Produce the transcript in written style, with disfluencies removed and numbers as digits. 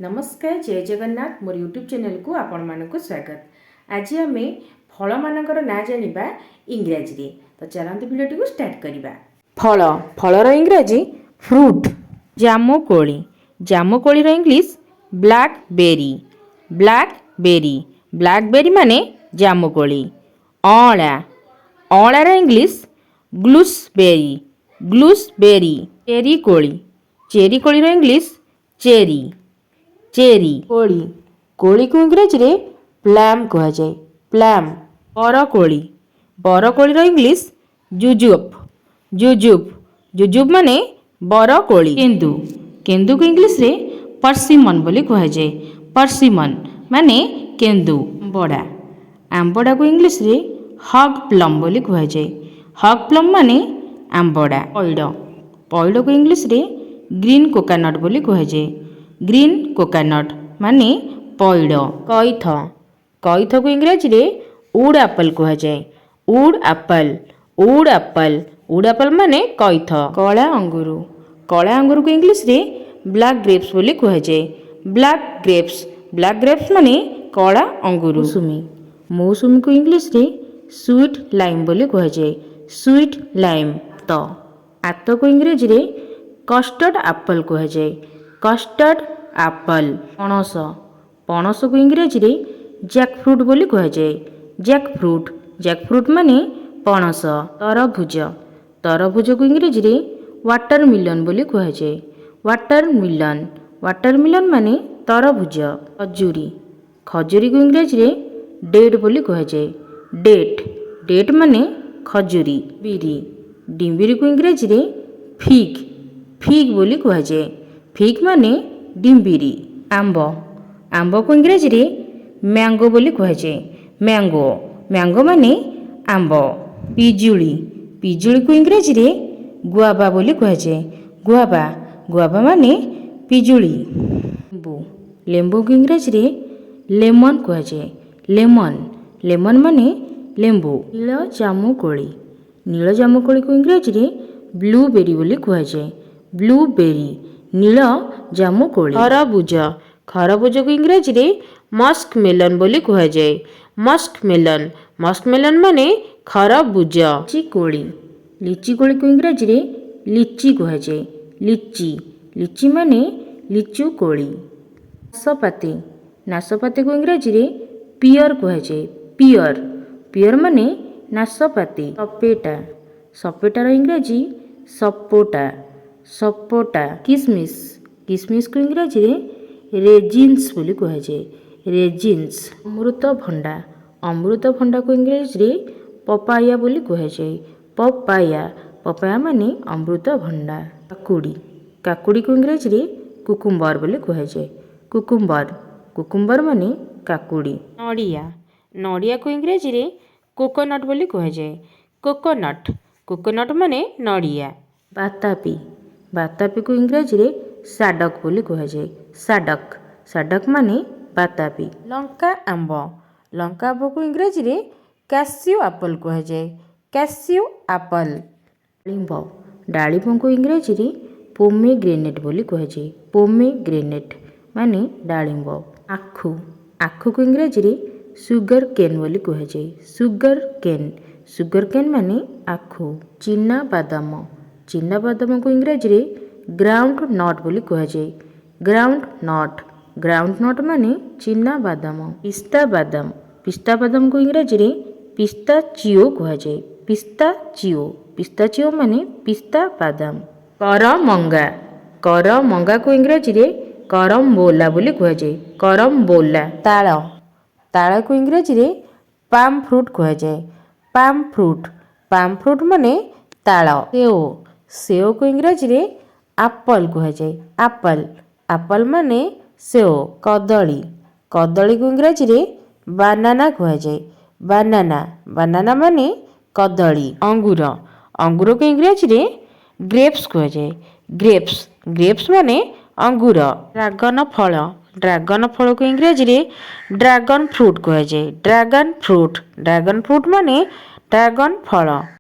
नमस्कार जय जगन्नाथ मोर YouTube channel को आपण मानक स्वागत। आज आम फल मानकर ना जानिबा इंग्राजी रे। तो चलते वीडियो को स्टार्ट करिबा। फल फलर इंग्राजी फ्रूट। जामुकोली जामुकोली रो इंग्लिश ब्लैकबेरी। ब्लैकबेरी ब्लैकबेरी माने जामुकोली। अळा अळार इंग्लिश ग्लूसबेरी। ग्लूसबेरी चेरी कोली रो इंग्लिश चेरी। चेरी कोली कोली को इंग्रजी रे प्लम कह जाए। प्लम बरकोली रो इंग्लिश जुजुप। जुजुप जुजुप माने बरकोली। केंदु केंदु को इंग्लिश रे परसिमन बोली कह जाए। परसिमन माने केंदु। आंबड़ा आंबड़ा को इंग्लिश रे हग प्लम बोली कह जाए। हग प्लम माने आंबड़ा। पैड पैड को इंग्लिश रे ग्रीन कोकोनट बोली कह जाए। ग्रीन कोकोनट माने पैड। कईथ कईथ को इंग्रजी रे वुड एप्पल कह जाए। Wood apple wood apple wood apple माने कईथ। कला अंगूर को इंग्लिश रे ब्लैक ग्रेप्स बोली कह जाए। ब्लैक ग्रेप्स माने कला अंगूर। मौसुमी को इंग्लिश रे स्वीट लाइम बोली कह जाए। Sweet lime. तो आत को इंग्रजी रे कस्टर्ड एप्पल कह जाए। Custard Apple. पणस पणस को इंग्रजी रे जैकफ्रूट बोली कह जाए। जैकफ्रूट माने पणस। तरभुज तरभुज को इंग्रजी रे वाटरमेलन बोली कह जाए। वाटरमेलन माने तरभुज। खजूरी को इंग्रजी रे डेट बोली कह जाए। डेट माने खजूरी। बिरी डिम्बिरी को इंग्रजी रे फिग बोली कह जाए। फिग माने डिम्बिरी। आंब को इंग्रजी रे मैंगो बोली कह जाए। मैंगो माने आंब। पिजुली को इंग्रजी रे गुआवा बोली कह जाए। गुआवा माने पिजुली। लेंबू को इंग्रजी रे लेमन कह जाए। लेमन माने लेंबू। नील जामुकोली को इंग्रजी रे ब्लूबेरी बोली कह जाए। ब्लूबेरी नील जामुकोली। खरबूज को इंग्रजी रे मस्कमेलन बोली कह जाए। मस्कमेलन माने खरबूज। लीची कोली को इंग्रजी रे लीची कह जाए। लीची माने लीचू कोली। नाशपाती को इंग्रजी रे पियर कह जाए। पियर माने नाशपाती। सपेटार इंग्रजी सपोटा। किसमिस को इंग्रजी रे रेजिन्स बोली कह जाए। रेजिन्स। अमृतभंडा को इंग्रजी रे पपाया बोली कह जाए। पपाया माने अमृतभंडा। काकुड़ी को इंग्रजी रे कुकुम्बर बोली कह जाए। कुकुम्बर माने काकुड़ी। नड़िया को इंग्रजी रे कोकोनट बोली कह जाए। कोकोनट माने नड़िया। बातापी को इंग्रजी रे साडक बोली कह जाए। साडक माने बातापी। लंका आंब को इंग्रजी रे कैस्यू एप्पल कह जाए। Cashew Apple. डालिंब को इंग्रजी रे पोमेग्रेनेट बोली कह जाए। पोमेग्रेनेट माने डालिंब। आखु को इंग्रजी रे सुगर केन बोली कह जाए। सुगर केन माने आखु। चिना बादाम को इंग्रजी रे ग्राउंड नट बोली कह जाए। ग्राउंड नट माने चिना बादाम। पिस्ता बादाम को इंग्रजी रे पिस्ताचिओ कह जाए। पिस्ताचिओ माने पिस्ता बादाम। करमंगा को इंग्रजी रे करम्बोला बोली कह जाए। करम्बोला। ताଳ को इंग्रजी रे पाम फ्रूट कह जाए। पाम फ्रूट माने ताଳ। सेव को इंग्रजी रे एप्पल कह जाए। एप्पल माने सेव। कदली को इंग्रजी रे बानाना कह जाए। बानाना माने कदली। अंगूर को इंग्रजी रे ग्रेप्स कह जाए। ग्रेप्स माने अंगूर। ड्रैगन फल को इंग्रजी रे ड्रैगन फ्रूट कह जाए। ड्रैगन फ्रूट माने ड्रैगन फल।